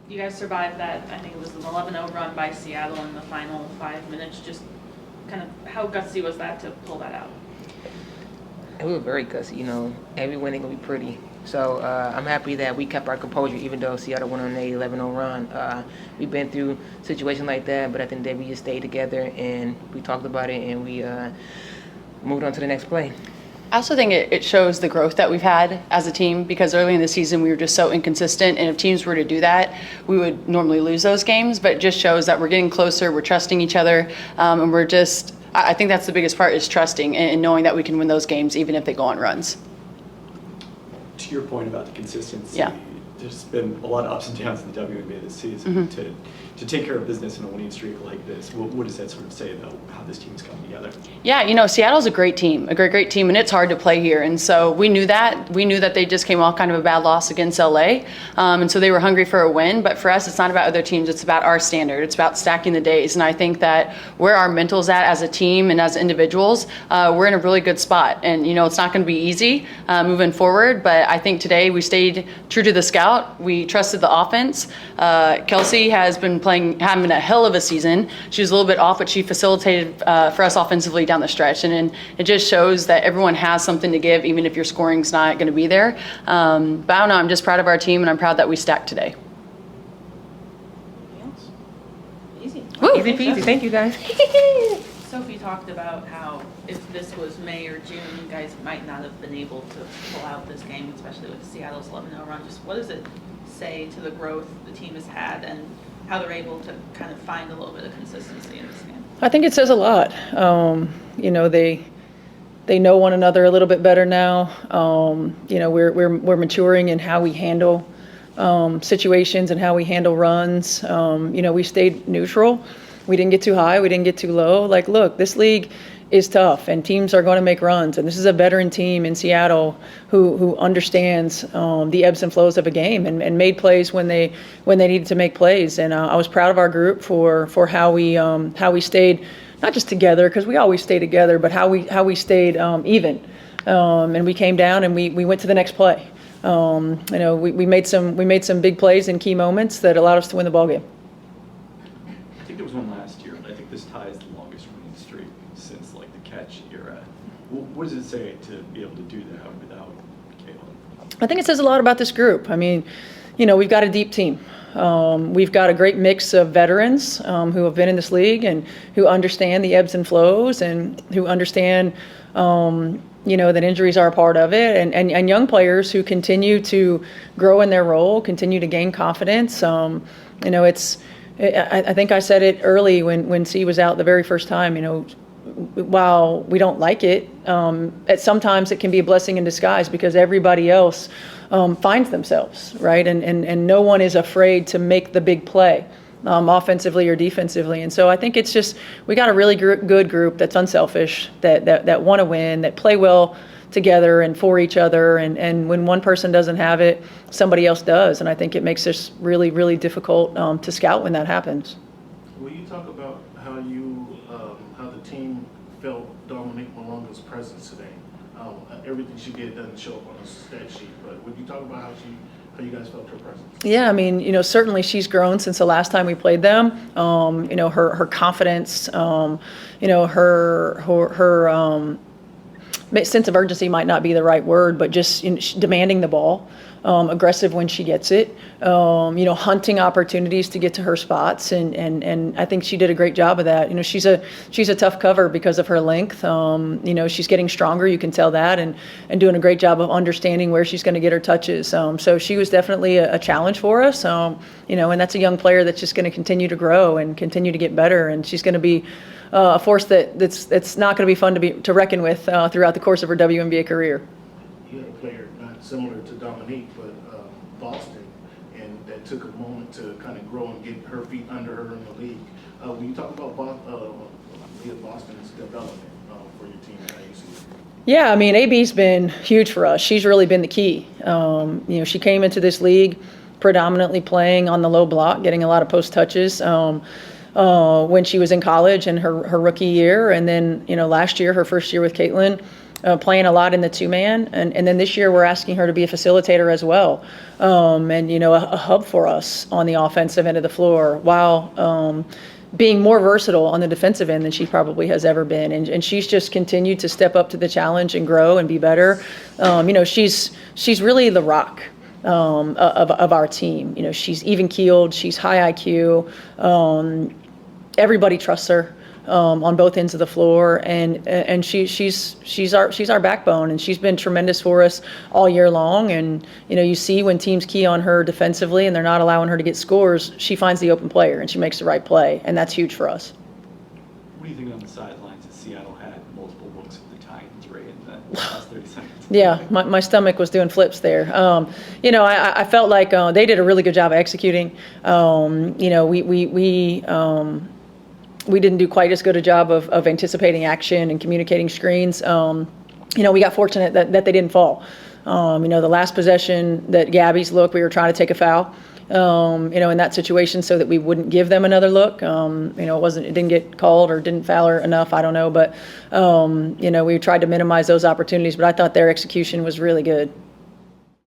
You guys survived that, I think it was an 11-0 run by Seattle in the final 5 minutes. Just kind of how gutsy was that to pull that out? We were very gutsy, every win ain't gonna be pretty. So I'm happy that we kept our composure even though Seattle went on an 11-0 run. We've been through situations like that, but I think that we just stayed together and we talked about it and we moved on to the next play. I also think it shows the growth that we've had as a team, because early in the season we were just so inconsistent, and if teams were to do that, we would normally lose those games. But it just shows that we're getting closer, we're trusting each other, and we're just, I think that's the biggest part, is trusting and knowing that we can win those games even if they go on runs. To your point about the consistency, Yeah. There's been a lot of ups and downs in the WNBA this season. To take care of business in a winning streak like this, what does that sort of say about how this team's come together? Yeah, Seattle's a great team, a great team, and it's hard to play here. And so we knew that. We knew that they just came off kind of a bad loss against LA. And so they were hungry for a win. But for us, it's not about other teams. It's about our standard. It's about stacking the days. And I think that where our mental's at as a team and as individuals, we're in a really good spot. And, it's not going to be easy moving forward. But I think today we stayed true to the scout. We trusted the offense. Kelsey has been having a hell of a season. She was a little bit off, but she facilitated for us offensively down the stretch. And it just shows that everyone has something to give, even if your scoring's not going to be there. But I don't know, I'm just proud of our team, and I'm proud that we stacked today. Anything else? Easy. Woo. Easy peasy. Thank you, guys. Sophie talked about how if this was May or June, you guys might not have been able to pull out this game, especially with Seattle's 11-0 run. Just what does it say to the growth the team has had and how they're able to kind of find a little bit of consistency in this game? I think it says a lot. They know one another a little bit better now. We're maturing in how we handle situations and how we handle runs. We stayed neutral. We didn't get too high. We didn't get too low. Like, look, this league is tough, and teams are going to make runs. And this is a veteran team in Seattle who understands the ebbs and flows of a game and made plays when they needed to make plays. And I was proud of our group for how we stayed, not just together, because we always stay together, but how we stayed even. And we came down and we went to the next play. We made some big plays in key moments that allowed us to win the ballgame. I think there was one last year, but I think this ties the longest winning streak since the catch era. What does it say to be able to do that without Caitlin? I think it says a lot about this group. I mean, we've got a deep team. We've got a great mix of veterans who have been in this league and who understand the ebbs and flows and who understand, that injuries are a part of it, and young players who continue to grow in their role, continue to gain confidence. I think I said it early when C was out the very first time, while we don't like it, sometimes it can be a blessing in disguise because everybody else finds themselves, right? And no one is afraid to make the big play, offensively or defensively. And so I think it's just, we got a really good group that's unselfish, that want to win, that play well together and for each other. And when one person doesn't have it, somebody else does. And I think it makes this really, really difficult to scout when that happens. Will you talk about how the team felt Dominique Malonga's presence today? Everything she did doesn't show up on the stat sheet, but would you talk about how you guys felt her presence? Yeah, I mean, certainly she's grown since the last time we played them. Her confidence, her sense of urgency might not be the right word, but just demanding the ball, aggressive when she gets it, hunting opportunities to get to her spots, and I think she did a great job of that. She's a tough cover because of her length. She's getting stronger, you can tell that, and doing a great job of understanding where she's going to get her touches. So she was definitely a challenge for us. And that's a young player that's just going to continue to grow and continue to get better, and she's going to be a force that's not going to be fun to reckon with throughout the course of her WNBA career. You had a player not similar to Dominique, but Boston, and that took a moment to kind of grow and get her feet under her in the league. When you talk about Aliyah Boston's development for your team, how you see it? Yeah, I mean, AB's been huge for us. She's really been the key. She came into this league predominantly playing on the low block, getting a lot of post touches. When she was in college and her rookie year, and then last year, her first year with Caitlin, playing a lot in the two-man. And then this year we're asking her to be a facilitator as well. And, a hub for us on the offensive end of the floor while being more versatile on the defensive end than she probably has ever been. And she's just continued to step up to the challenge and grow and be better. She's really the rock of our team. She's even-keeled, she's high IQ. Everybody trusts her on both ends of the floor, and she's our backbone, and she's been tremendous for us all year long. And you see when teams key on her defensively and they're not allowing her to get scores, she finds the open player and she makes the right play, and that's huge for us. What do you think on the sidelines that Seattle had multiple looks at the Titans right in the last 30 seconds? Yeah, my stomach was doing flips there. I felt like they did a really good job of executing. We didn't do quite as good a job of anticipating action and communicating screens. We got fortunate that they didn't fall. The last possession that Gabby's look, we were trying to take a foul, in that situation so that we wouldn't give them another look. It didn't get called or didn't foul her enough, I don't know. But, we tried to minimize those opportunities, but I thought their execution was really good.